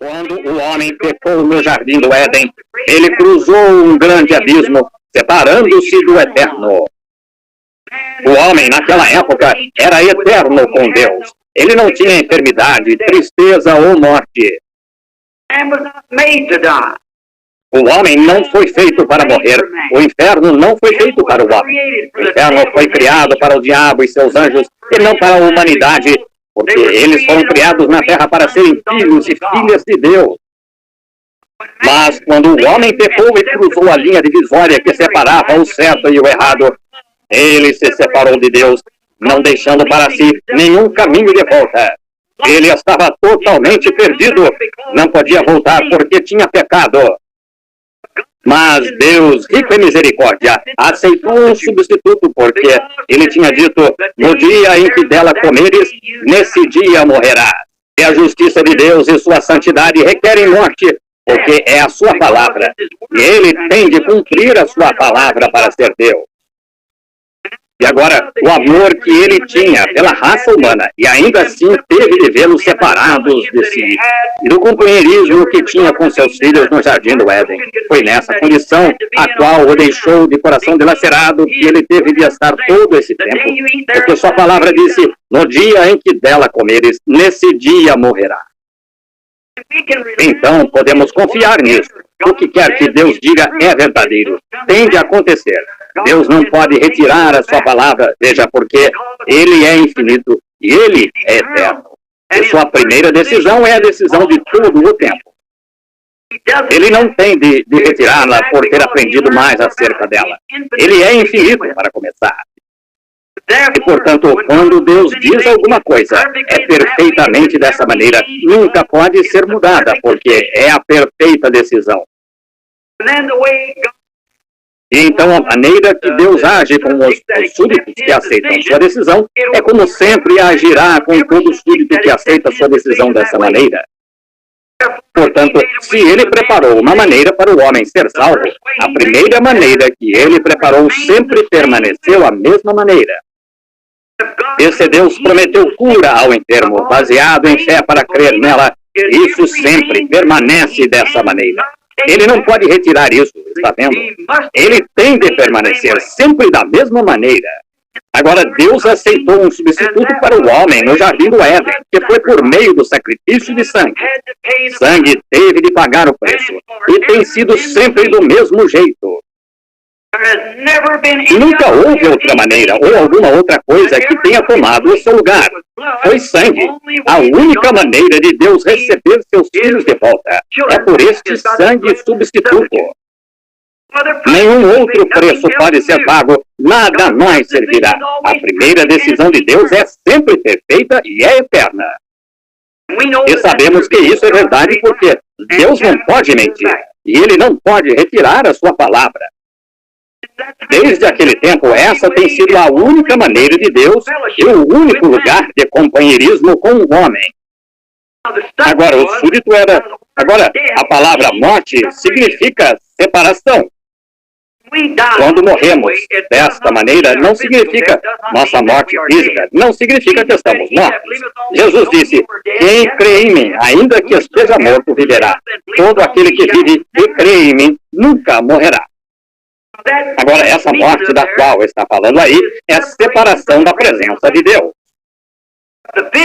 Quando o homem pecou no jardim do Éden, ele cruzou um grande abismo, separando-se do eterno. O homem, naquela época, era eterno com Deus. Ele não tinha enfermidade, tristeza ou morte. O homem não foi feito para morrer. O inferno não foi feito para o homem. O inferno foi criado para o diabo e seus anjos, e não para a humanidade, porque eles foram criados na terra para serem filhos e filhas de Deus. Mas quando o homem pecou e cruzou a linha divisória que separava o certo e o errado, ele se separou de Deus, não deixando para si nenhum caminho de volta. Ele estava totalmente perdido, não podia voltar porque tinha pecado. Mas Deus, rico em misericórdia, aceitou um substituto, porque ele tinha dito: no dia em que dela comeres, nesse dia morrerás. E a justiça de Deus e sua santidade requerem morte, porque é a sua palavra. E ele tem de cumprir a sua palavra para ser Deus. E agora, o amor que ele tinha pela raça humana, e ainda assim teve de vê-los separados de si, e do companheirismo que tinha com seus filhos no jardim do Éden. Foi nessa condição a qual o deixou de coração dilacerado que ele teve de estar todo esse tempo, porque sua palavra disse: no dia em que dela comeres, nesse dia morrerá. Então, podemos confiar nisso. O que quer que Deus diga é verdadeiro. Tem de acontecer. Deus não pode retirar a sua palavra, veja, porque Ele é infinito e Ele é eterno. E sua primeira decisão é a decisão de todo o tempo. Ele não tem de retirá-la por ter aprendido mais acerca dela. Ele é infinito, para começar. E, portanto, quando Deus diz alguma coisa, é perfeitamente dessa maneira, nunca pode ser mudada, porque é a perfeita decisão. E então a maneira que Deus age com os súditos que aceitam sua decisão é como sempre agirá com todo súdito que aceita sua decisão dessa maneira. Portanto, se ele preparou uma maneira para o homem ser salvo, a primeira maneira que ele preparou sempre permaneceu a mesma maneira. Esse Deus prometeu cura ao enfermo, baseado em fé para crer nela. Isso sempre permanece dessa maneira. Ele não pode retirar isso, está vendo? Ele tem de permanecer sempre da mesma maneira. Agora, Deus aceitou um substituto para o homem no jardim do Éden, que foi por meio do sacrifício de sangue. Sangue teve de pagar o preço, e tem sido sempre do mesmo jeito. Nunca houve outra maneira ou alguma outra coisa que tenha tomado o seu lugar. Foi sangue. A única maneira de Deus receber seus filhos de volta é por este sangue substituto. Nenhum outro preço pode ser pago, nada mais servirá. A primeira decisão de Deus é sempre perfeita e é eterna. E sabemos que isso é verdade porque Deus não pode mentir e Ele não pode retirar a sua palavra. Desde aquele tempo, essa tem sido a única maneira de Deus e o único lugar de companheirismo com o homem. Agora, o súdito era... Agora, a palavra morte significa separação. Quando morremos desta maneira, não significa nossa morte física, não significa que estamos mortos. Jesus disse: quem crê em mim, ainda que esteja morto, viverá. Todo aquele que vive e crê em mim, nunca morrerá. Agora, essa morte da qual está falando aí é a separação da presença de Deus.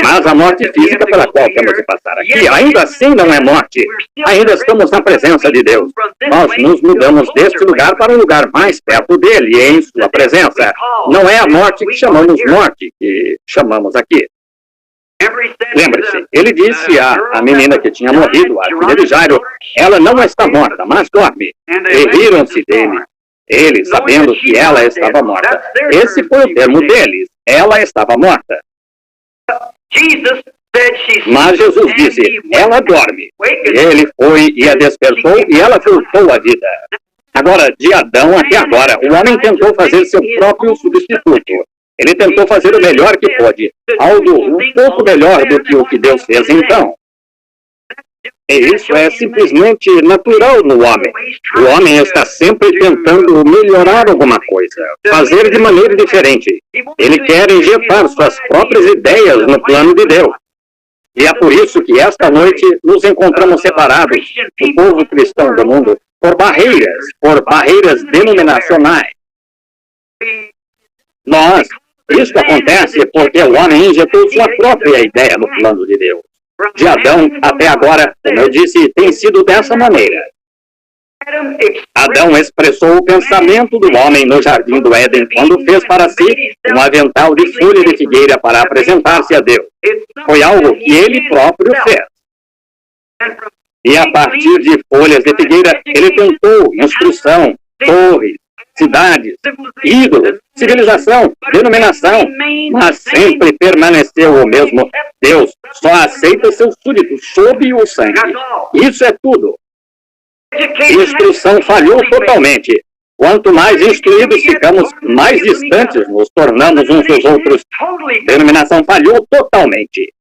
Mas a morte física pela qual temos de passar aqui, ainda assim não é morte. Ainda estamos na presença de Deus. Nós nos mudamos deste lugar para um lugar mais perto dele, em sua presença. Não é a morte que chamamos morte, que chamamos aqui. Lembre-se, ele disse à menina que tinha morrido, a filha de Jairo, ela não está morta, mas dorme. E riram-se dele. Ele, sabendo que ela estava morta. Esse foi o termo deles. Ela estava morta. Mas Jesus disse, ela dorme. E ele foi e a despertou e ela voltou à vida. Agora, de Adão até agora, o homem tentou fazer seu próprio substituto. Ele tentou fazer o melhor que pôde. Algo um pouco melhor do que o que Deus fez então. E isso é simplesmente natural no homem. O homem está sempre tentando melhorar alguma coisa, fazer de maneira diferente. Ele quer injetar suas próprias ideias no plano de Deus. E é por isso que esta noite nos encontramos separados, o povo cristão do mundo, por barreiras denominacionais. Isto acontece porque o homem injetou sua própria ideia no plano de Deus. De Adão até agora, como eu disse, tem sido dessa maneira. Adão expressou o pensamento do homem no jardim do Éden quando fez para si um avental de folha de figueira para apresentar-se a Deus. Foi algo que ele próprio fez. E a partir de folhas de figueira, ele tentou instrução, torres, cidades, ídolos, civilização, denominação, mas sempre permaneceu o mesmo. Deus só aceita seus súditos sob o sangue. Isso é tudo. Instrução falhou totalmente. Quanto mais instruídos ficamos, mais distantes nos tornamos uns dos outros. Denominação falhou totalmente.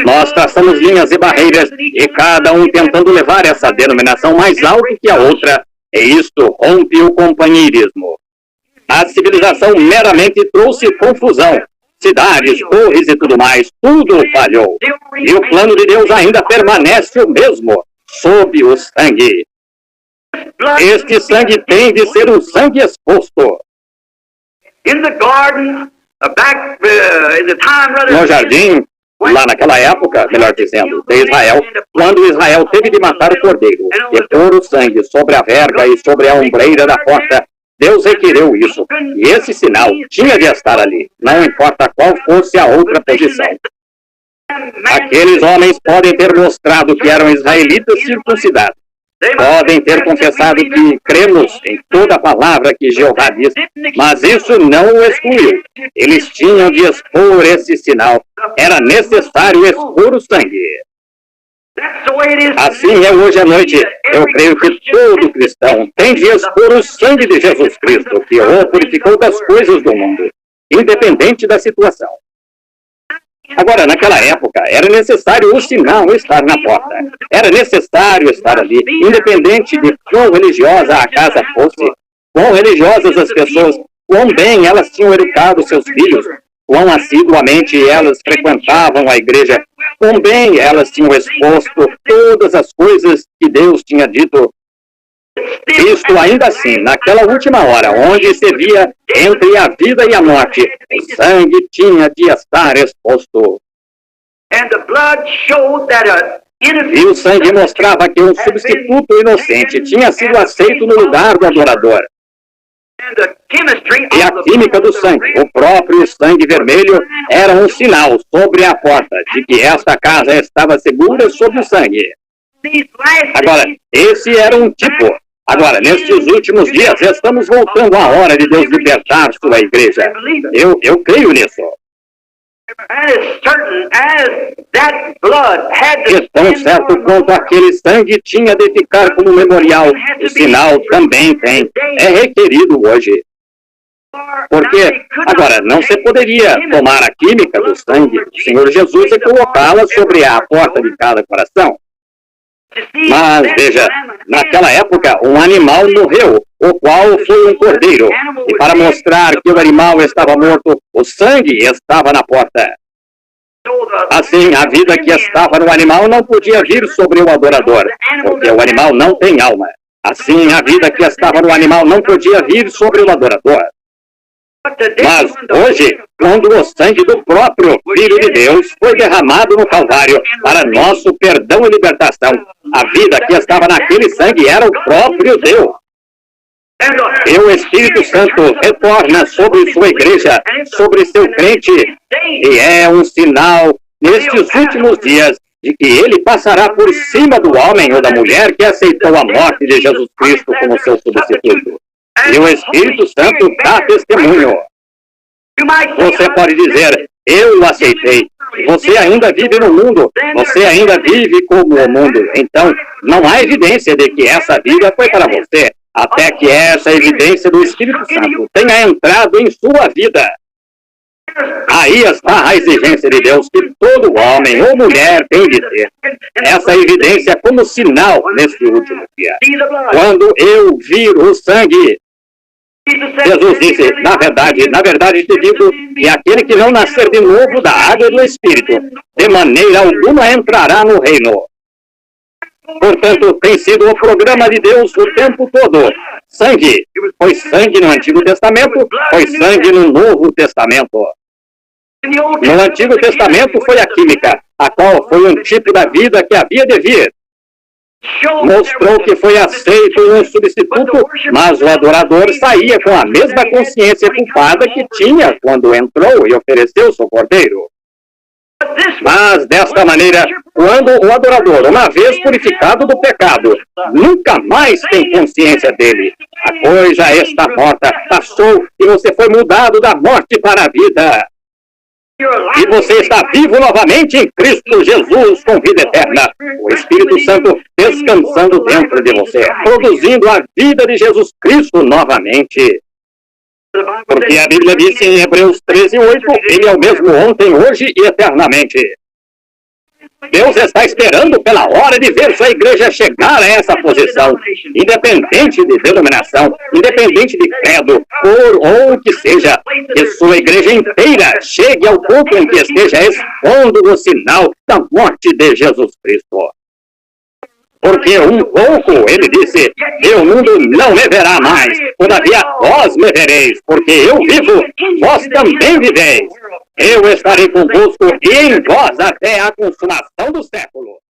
Nós traçamos linhas e barreiras, e cada um tentando levar essa denominação mais alto que a outra, e isto rompe o companheirismo. A civilização meramente trouxe confusão. Cidades, torres e tudo mais, tudo falhou. E o plano de Deus ainda permanece o mesmo, sob o sangue. Este sangue tem de ser um sangue exposto. No jardim, lá naquela época, melhor dizendo, de Israel, quando Israel teve de matar o cordeiro e pôr o sangue sobre a verga e sobre a ombreira da porta, Deus requeriu isso. E esse sinal tinha de estar ali, não importa qual fosse a outra posição. Aqueles homens podem ter mostrado que eram israelitas circuncidados. Podem ter confessado que cremos em toda a palavra que Jeová diz, mas isso não o excluiu. Eles tinham de expor esse sinal. Era necessário expor o sangue. Assim é hoje à noite. Eu creio que todo cristão tem de expor o sangue de Jesus Cristo, que o purificou das coisas do mundo, independente da situação. Agora, naquela época, era necessário o sinal estar na porta. Era necessário estar ali, independente de quão religiosa a casa fosse, quão religiosas as pessoas, quão bem elas tinham educado seus filhos, quão assiduamente elas frequentavam a igreja, quão bem elas tinham exposto todas as coisas que Deus tinha dito. Isto ainda assim, naquela última hora, onde se via entre a vida e a morte, o sangue tinha de estar exposto. E o sangue mostrava que um substituto inocente tinha sido aceito no lugar do adorador. E a química do sangue, o próprio sangue vermelho, era um sinal sobre a porta de que esta casa estava segura sob o sangue. Agora, esse era um tipo. Agora, nestes últimos dias, estamos voltando à hora de Deus libertar sua igreja. Eu creio nisso. E tão certo quanto aquele sangue tinha de ficar como memorial, o sinal também tem. É requerido hoje. Porque, agora, não se poderia tomar a química do sangue do Senhor Jesus e colocá-la sobre a porta de cada coração. Mas, veja, naquela época, um animal morreu, o qual foi um cordeiro. E para mostrar que o animal estava morto, o sangue estava na porta. Assim, a vida que estava no animal não podia vir sobre o adorador, porque o animal não tem alma. Assim, a vida que estava no animal não podia vir sobre o adorador. Mas hoje, quando o sangue do próprio Filho de Deus foi derramado no Calvário para nosso perdão e libertação, a vida que estava naquele sangue era o próprio Deus. E o Espírito Santo retorna sobre sua igreja, sobre seu crente, e é um sinal nestes últimos dias de que ele passará por cima do homem ou da mulher que aceitou a morte de Jesus Cristo como seu substituto. E o Espírito Santo dá testemunho. Você pode dizer, eu o aceitei. Você ainda vive no mundo. Você ainda vive como o mundo. Então, não há evidência de que essa vida foi para você, até que essa evidência do Espírito Santo tenha entrado em sua vida. Aí está a exigência de Deus que todo homem ou mulher tem de ter. Essa evidência como sinal neste último dia. Quando eu vir o sangue, Jesus disse, na verdade te digo, que aquele que não nascer de novo da água e do Espírito, de maneira alguma entrará no reino. Portanto, tem sido o programa de Deus o tempo todo. Sangue. Foi sangue no Antigo Testamento, foi sangue no Novo Testamento. No Antigo Testamento foi a química, a qual foi um tipo da vida que havia de vir. Mostrou que foi aceito um substituto, mas o adorador saía com a mesma consciência culpada que tinha quando entrou e ofereceu seu cordeiro. Mas, desta maneira, quando o adorador, uma vez purificado do pecado, nunca mais tem consciência dele, a coisa está morta, passou e você foi mudado da morte para a vida. E você está vivo novamente em Cristo Jesus com vida eterna. O Espírito Santo descansando dentro de você, produzindo a vida de Jesus Cristo novamente. Porque a Bíblia diz em Hebreus 13:8, Ele é o mesmo ontem, hoje e eternamente. Deus está esperando pela hora de ver sua igreja chegar a essa posição, independente de denominação, independente de credo, cor ou o que seja, que sua igreja inteira chegue ao ponto em que esteja expondo o sinal da morte de Jesus Cristo. Porque um pouco, ele disse, e o mundo não me verá mais, todavia vós me vereis, porque eu vivo, vós também viveis. Eu estarei convosco e em vós até a consumação do século.